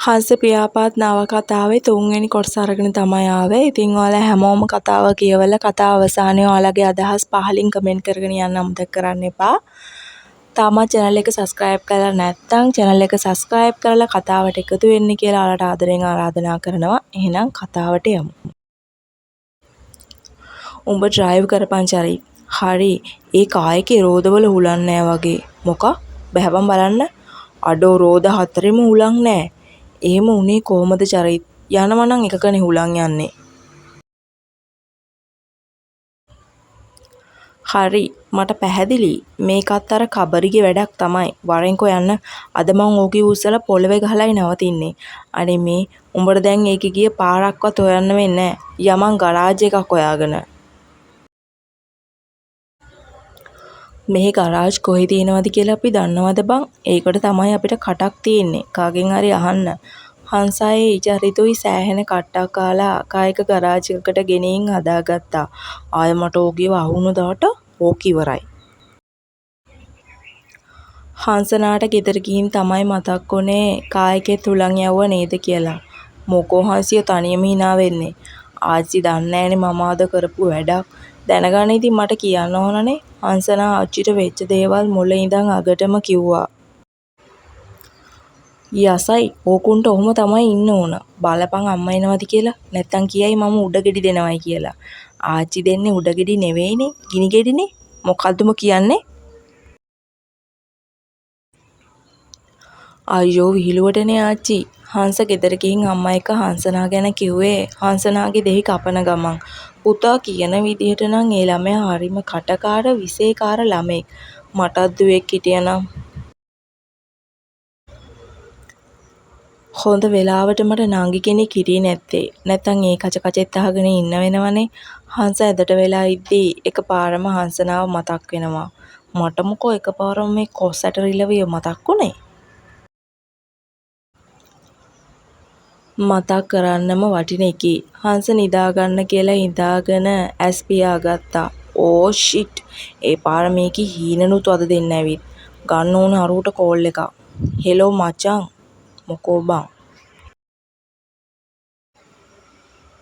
හංස පියාපාත් නවකතාවේ 3 වෙනි කොටස අරගෙන තමයි ආවේ. ඉතින් ඔයාලා හැමෝම කතාව කියවලා කතාව අවසානයේ ඔයාලගේ අදහස් පහලින් කමෙන්ට් කරගෙන යන්න අමතක කරන්න එපා. තාමත් channel එක subscribe කරලා නැත්නම් channel එක subscribe කරලා කතාවට එකතු වෙන්න කියලා ඔයාලට ආදරෙන් ආරාධනා කරනවා. එහෙනම් කතාවට යමු. උඹ drive කරපන් චරි. හරි. ඒ කායකේ රෝදවල හුලන් නෑ වගේ. මොකක්? බහැපන් බලන්න. අඩෝ රෝද හතරෙම හුලන් නෑ. එහෙම උනේ කොහමද චරිත්? යනවා නම් එකකනේ හුලන් යන්නේ. හරි මට පැහැදිලි. මේකත් අර කබරිගේ වැඩක් තමයි. වරෙන්කෝ යන්න. අද මං ඕකේ උස්සලා පොළවේ ගහලායි නවතින්නේ. අනේ මේ උඹට දැන් ඒකේ ගිය පාරක්වත් හොයන්න වෙන්නේ නෑ. යමන් ගරාජ් එකක් හොයාගෙන. මේ ගරාජ් කොහෙ තියෙනවද කියලා අපි දන්නවද බං? ඒකට තමයි අපිට කටක් තියෙන්නේ. කාගෙන් හරි අහන්න. හංසායේ ඉජරිතුයි සෑහෙන කට්ටක් කාලා කායක ගරාජ් එකකට ගෙනින් හදාගත්තා. ආය මට ඕගියව අහුණු දාට ඕක ඉවරයි. හංසනාට ගෙදර ගිහින් තමයි මතක් වුනේ කායකේ තුලන් යවුව නේද කියලා. මොකෝ හංසිය තනියම hina වෙන්නේ. ආච්චි දන්නේ නැනේ මම ආද කරපු වැඩක්. දැනගන්න ඉතින් මට කියන්න ඕනනේ. හංසනා ආච්චිට වෙච්ච දේවල් මුලින් ඉඳන් අගටම කිව්වා. යසයි ඕකුන්ට ඔහොම තමයි ඉන්න ඕන. බලපන් අම්මා එනවද කියලා. නැත්තම් කියයි මම උඩගෙඩි දෙනවයි කියලා. ආච්චි දෙන්නේ උඩගෙඩි නෙවෙයිනේ. ගිනි ගෙඩිනේ. මොකද්දම කියන්නේ? අයියෝ විහිළුවටනේ ආච්චි. හංස ගෙදර ගිහින් අම්මා එක්ක හංසනා ගැන කිව්වේ. හංසනාගේ දෙහි කපන ගමන්. පුතා කියන විදිහට නම් ඒ ළමයා හරිම කටකාර විසේකාර ළමෙක්. මටත් දුවෙක් හිටියනම් හොඳ වෙලාවට මට නංගි කෙනෙක් හිටියේ නැත්තේ. නැත්තම් ඒ කච කචෙත් අහගෙන ඉන්න වෙනවනේ. හංස ඇදට වෙලා ඉද්දී එකපාරම හංසනාව මතක් වෙනවා. මට මොකෝ එකපාරම මේ කොස්සට රිලවිය මතක් වුනේ. මතක් කරන්නම වටින එකේ. හංස නිදා ගන්න කියලා හිතාගෙන ඇස් පියාගත්තා. ඕ ෂිට්. ඒ පාර මේකේ හීනනුත් වද දෙන්න ඇවිත්. ගන්න ඕන අරුවට කෝල් එකක්. හෙලෝ මචං. මොකෝ බං.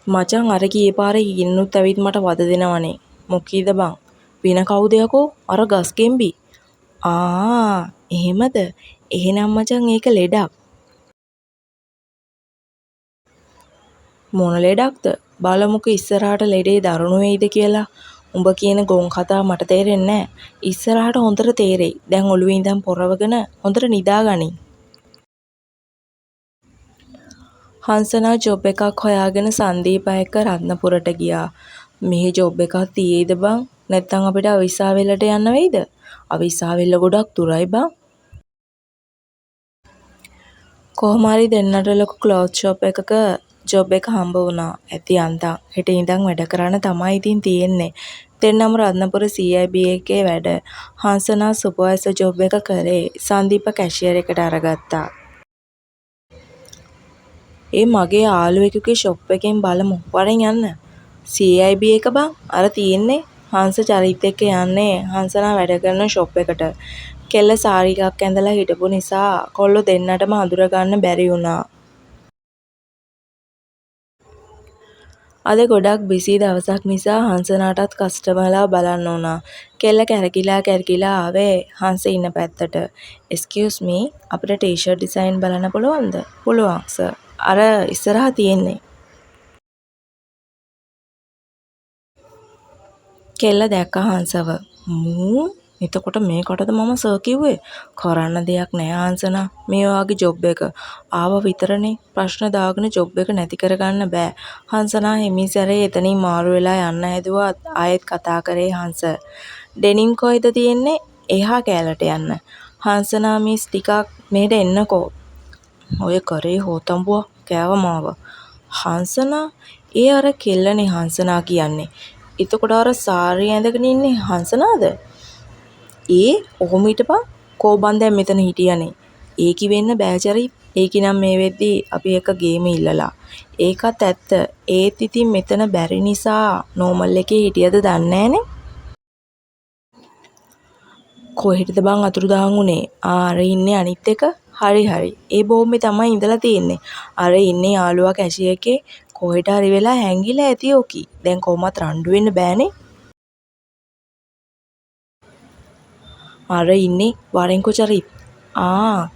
මචං අර ගියේ පාරේ හීනනුත් ඇවිත් මට වද දෙනවනේ. මොකීද බං? වෙන කවුද යකෝ? අර ගස්ගෙම්බි. එහෙමද? එහෙනම් මචං ඒක ලෙඩක්. මොන ලෙඩක්ද? බලමුකෝ ඉස්සරහට ලෙඩේ දරුණු වෙයිද කියලා. උඹ කියන ගොන් කතා මට තේරෙන්නේ නැහැ. ඉස්සරහට හොඳට තේරෙයි. දැන් ඔළුවේ ඉඳන් පොරවගෙන හොඳට නිදාගනි. හංසනා ජොබ් එකක් හොයාගෙන සංදීප එක්ක රත්නපුරට ගියා. මෙහි ජොබ් එකක් තියෙයිද බං? නැත්නම් අපිට අවිස්සාවෙල්ලට යන්න වෙයිද? අවිස්සාවෙල්ල ගොඩක් දුරයි බං. කොහොම හරි දෙන්නට ලොකු ක්ලෝත් ෂොප් එකක ජොබ් එක හම්බ වුණා. ඇති අන්තම් හෙට ඉඳන් වැඩ කරන්න තමයි ඉතින් තියෙන්නේ. දෙන්නම රත්නපුර CIB එකේ වැඩ. හංසනා සුපර්වයිසර් ජොබ් එක කරේ. සංදීප කැෂියර් එකට අරගත්තා. ඒ මගේ යාළුවෙකුගේ ෂොප් එකෙන් බලමු. වරෙන් යන්න. CIB එක බං අර තියෙන්නේ. හංස චරිත් එක්ක යන්නේ හංසනා වැඩ කරන ෂොප් එකට. කෙල්ල සාරි එකක් ඇඳලා හිටපු නිසා කොල්ලෝ දෙන්නටම අඳුර ගන්න බැරි වුණා. අද ගොඩක් බිසි දවසක් නිසා හංසනාටත් කස්ටමර්ලා බලන්න වුණා. කෙල්ල කැරකිලා ආවේ හංස ඉන්න පැත්තට. "Excuse me අපිට ටී-ෂර්ට් ඩිසයින් බලන්න පුළුවන්ද?" "පුළුවන් සර්." "අර ඉස්සරහා තියෙන්නේ." කෙල්ල දැක්ක හංසව. "මූ එතකොට මේකටද මම සර් කිව්වේ? කරන්න දෙයක් නෑ හංසනා. මේ වාගේ ජොබ් එක ආව විතරනේ. ප්‍රශ්න දාගෙන ජොබ් එක නැති කරගන්න බෑ." හංසනා හිමින් සැරේ එතනින් මාරු වෙලා යන්න හැදුවත් ආයෙත් කතා කරේ හංස. "ඩෙනිම් කොහෙද තියෙන්නේ?" "එහා කෑල්ලට යන්න." "හංසනා මිස් ටිකක් මෙහෙට එන්නකෝ." "ඔය කරේ හොතඹුවා කෑව මාව." "හංසනා ඒ අර කෙල්ලනේ හංසනා කියන්නේ." "එතකොට අර සාරිය ඇඳගෙන ඉන්නේ හංසනාද?" ඔහොම හිටපන්. කෝබන් දැන් මෙතන හිටියනේ." "ඒකි වෙන්න බෑ චරි. ඒකි නම් මේ වෙද්දී අපි එක ගේම ඉල්ලලා." "ඒකත් ඇත්ත. ඒත් ඉතින් මෙතන බැරි නිසා නෝමල් එකේ හිටියද දන්නේ නෑනේ." "කොහෙටද බං අතුරුදහන් උනේ?" අර ඉන්නේ අනිත් එක." හරි හරි. ඒ බෝම්බේ තමයි ඉඳලා තියෙන්නේ. අර ඉන්නේ යාළුවා කැෂි එකේ කොහෙට හරි වෙලා හැංගිලා ඇති ඕකි. දැන් කොහොමත් රණ්ඩු වෙන්න බෑනේ. අර ඉන්නේ වරෙන්කෝ චරිත්.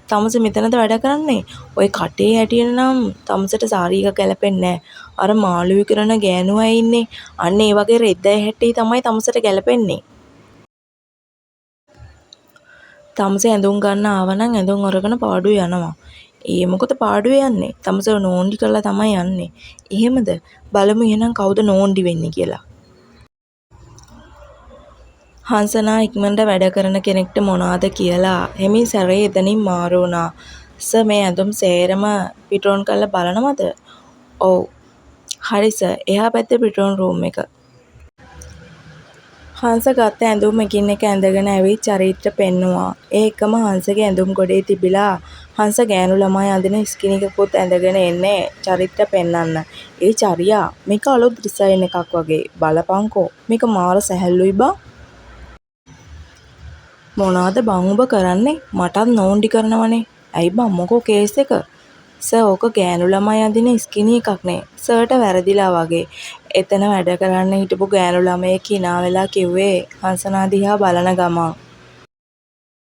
තමුස මෙතනද වැඩ කරන්නේ? ඔය කටේ හැටියට නම් තමුසට සාරි එක ගැලපෙන්නේ නෑ. අර මාළු විකුණන ගෑනු අය ඉන්නේ. අන්න ඒ වගේ රෙද්දයි හැටි තමයි තමුසට ගැලපෙන්නේ. තමුස ඇඳුම් ගන්න ආවනම් ඇඳුම් අරගෙන පාඩුවේ යනවා. ඒ මොකද පාඩුවේ යන්නේ? තමුස නෝන්ඩි කරලා තමයි යන්නේ. එහෙමද? බලමු එහෙනම් කවුද නෝන්ඩි වෙන්නේ කියලා. හංසනා ඉක්මනට වැඩ කරන කෙනෙක්ට මොනවද කියලා හෙමින් සැරේ එතනින් මාරු වුණා. සර් මේ ඇඳුම් සේරම පිටරෝන් කරලා බලනවද? ඔව්. හරි සර්. එහා පැත්තේ පිටරෝන් රූම් එක. හංස ගත්ත ඇඳුම් එකින් එක ඇඳගෙන ඇවිත් චරිත්ට පෙන්නුවා. ඒ එකම හංසගේ ඇඳුම් ගොඩේ තිබිලා හංස ගෑනු ළමයි අඳින ස්කිනිකකුත් ඇඳගෙන එන්නේ චරිත්ට පෙන්නන්න. ඒ චරියා මේක අලුත් ඩිසයින් එකක් වගේ. බලපංකෝ. මේක මාර සැහැල්ලුයි බං. මොනවද බං ඔබ කරන්නේ? මටත් නෝන්ඩි කරනවනේ. ඇයි බං මොකෝ කේස් එක? සර් ඕක ගෑනු ළමයි අඳින ස්කිනි එකක් නේ. සර්ට වැරදිලා වගේ. එතන වැඩ කරන්න හිටපු ගෑනු ළමයෙක් hina වෙලා කිව්වේ හංසනා දිහා බලන ගමන්.